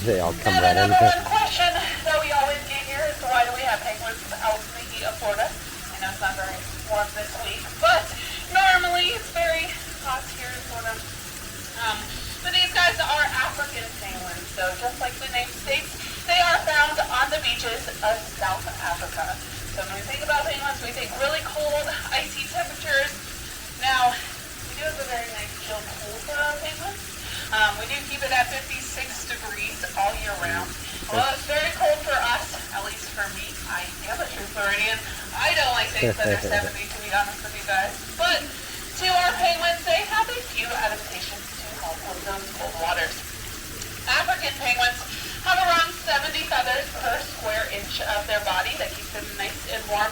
They all come right in. One question that we always get here is why do we have penguins out in the heat of Florida? I know it's not very warm this week, but normally it's very hot here in Florida. But these guys are African penguins, so just like the name states, they they are found on the beaches of South Africa. So when we think about penguins, we think really cold, icy temperatures. Now, we do have a very nice chill pool for our penguins. We do keep it at 56 degrees all year round. Well, it's very cold for us, at least for me. I am a true Floridian. I don't like things under 70, to be honest with you guys. But to our penguins, they have a few adaptations to help with those cold waters. African penguins have around 70 feathers per square inch of their body that keeps them nice and warm.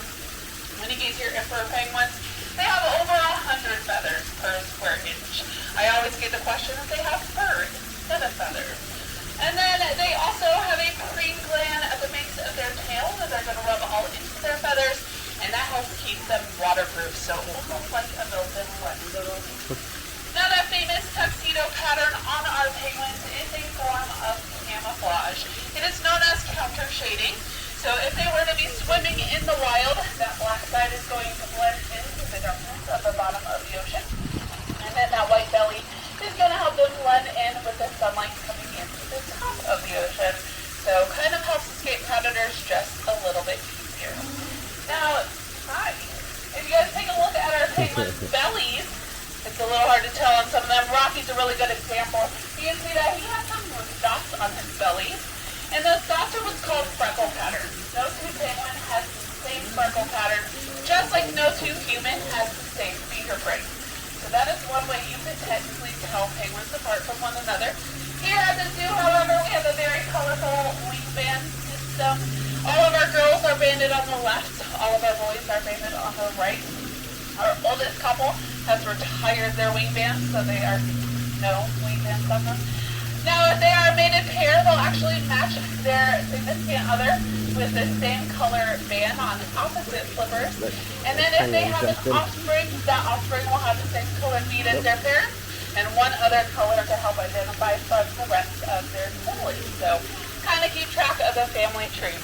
When you get your emperor penguins, they have over 100 feathers per square inch. I always get the question if they have fur instead of feathers. And then they also have a preen gland at the base of their tail that they're going to rub all into their feathers, and that helps keep them waterproof, so almost like a built-in wetsuit. Now that famous tuxedo pattern on our penguins is a form of camouflage. It is known as counter shading. So if they were to be swimming in the wild, that black side is going to blend into the darkness of the bottom of the ocean. And then that white belly is going to help them blend in with the sunlight coming into the top of the ocean. So kind of helps escape predators just a little bit easier. Now, if you guys take a look at our penguins' bellies, it's a little hard to tell on some of them. Rocky's a really good example. You can see that he has some dots on his belly. And those dots are what's called freckle patterns. No two penguin has the same freckle pattern, just like no two human has the same fingerprint. So that is one way you can technically tell penguins apart from one another. Here at the zoo, however, we have a very colorful wingspan system. All of our girls are banded on the left. All of our boys are banded on the right. Our oldest couple has retired their wingbands, so they are no wingbands on them. Now, if they are a mated pair, they'll actually match their significant other with the same color band on opposite flippers. And then if they have an offspring, that offspring will have the same color bead as their parents and one other color to help identify from the rest of their siblings. So, kind of keep track of the family tree.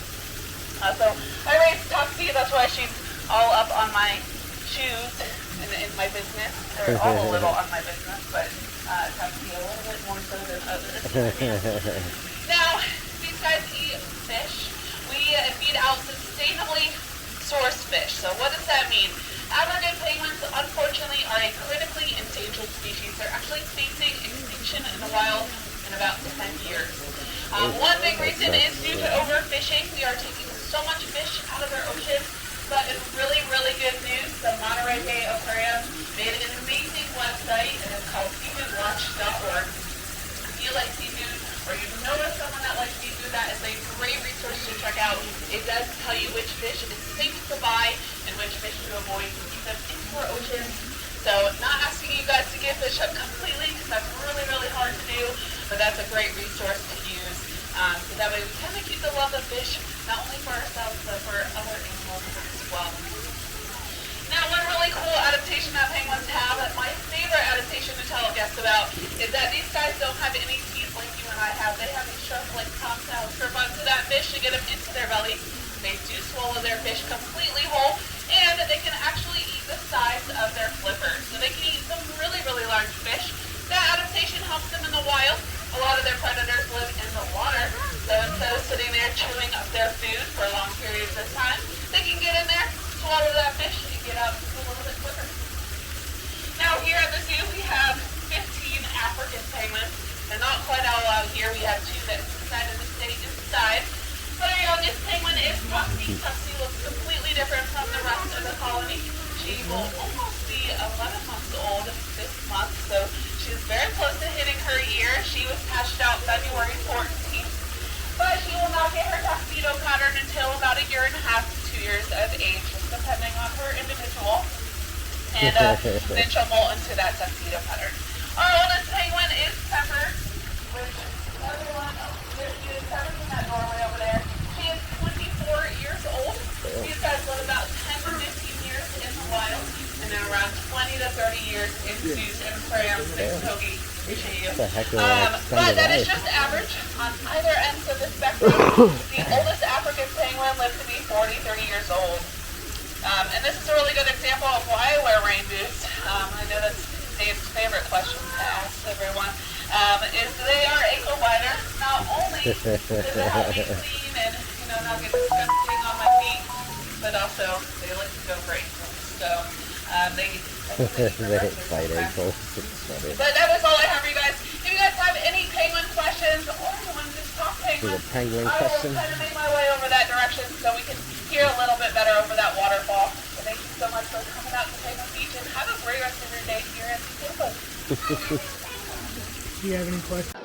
So, I raised Topsy, that's why she's all up on my shoes in my business. They're all a little on my business, but Topsy a little bit more so than others. Now, these guys eat fish. We feed out sustainably sourced fish. So what does that mean? African penguins, unfortunately, are a critically endangered species. They're actually facing extinction in the wild in about 10 years. One big reason is due to overfishing. We are taking so much fish out of our ocean. But it's really, really good news. The Monterey Bay Aquarium made an amazing website, and it's called seafoodwatch.org. If you like seafood, or you know of someone that likes seafood, that is a great resource to check out. It does tell you which fish is safe to buy and which fish to avoid to keep them into our oceans. So not asking you guys to give fish up completely, because that's really, really hard to do, but that's a great resource to use. So that way we kind of keep the love of fish, not only for ourselves, but for other animals as well. Now, one really cool adaptation that penguins have, my favorite adaptation to tell guests about, is that these guys don't have any teeth like you and I have. They have a sharp, like, top to grip onto that fish to get them into their belly. They do swallow their fish completely whole, and they can actually eat the size of their flippers. So they can eat some really, really large fish. That adaptation helps them in the wild. A lot of their predators live in the water, so instead of sitting there chewing up their food for long periods of time, they can get in there, swallow that fish, and get out a little bit quicker. Now here at the zoo, we have 15 African penguins. They're not quite all out here. We have 2 that decided to stay inside. But our youngest penguin is Topsy. Topsy looks completely different from the rest of the colony. She will almost be 11 months old this month, so she's very close to hitting her year. She was hatched out February 14th, but she will not get her tuxedo pattern until about 1.5 to 2 years of age, just depending on her individual. And then she'll molt into that tuxedo pattern. Our oldest penguin is Pepper, which everyone, she is Pepper's in that doorway over there. She is 24 years old. These guys live about 10 to 15 years in the wild, and then around 20 to 30 years in zoos and aquariums in Togi. But that is just average on either ends of the spectrum. The oldest African penguin lived to be 40, 30 years old. And this is a really good example of why I wear rain boots. I know that's Dave's favorite question to ask everyone. is they are ankle biters. Not only does it help me clean and not get disgusting on my feet, but also they like to go great. So they bite ankles. But that is all I have for you guys. If you guys have any penguin questions or you want to just talk penguins, I will kind of make my way over that direction so we can hear a little bit better over that waterfall. So thank you so much for coming out to Penguin Beach and have a great rest of your day here in Tampa. Do you have any questions?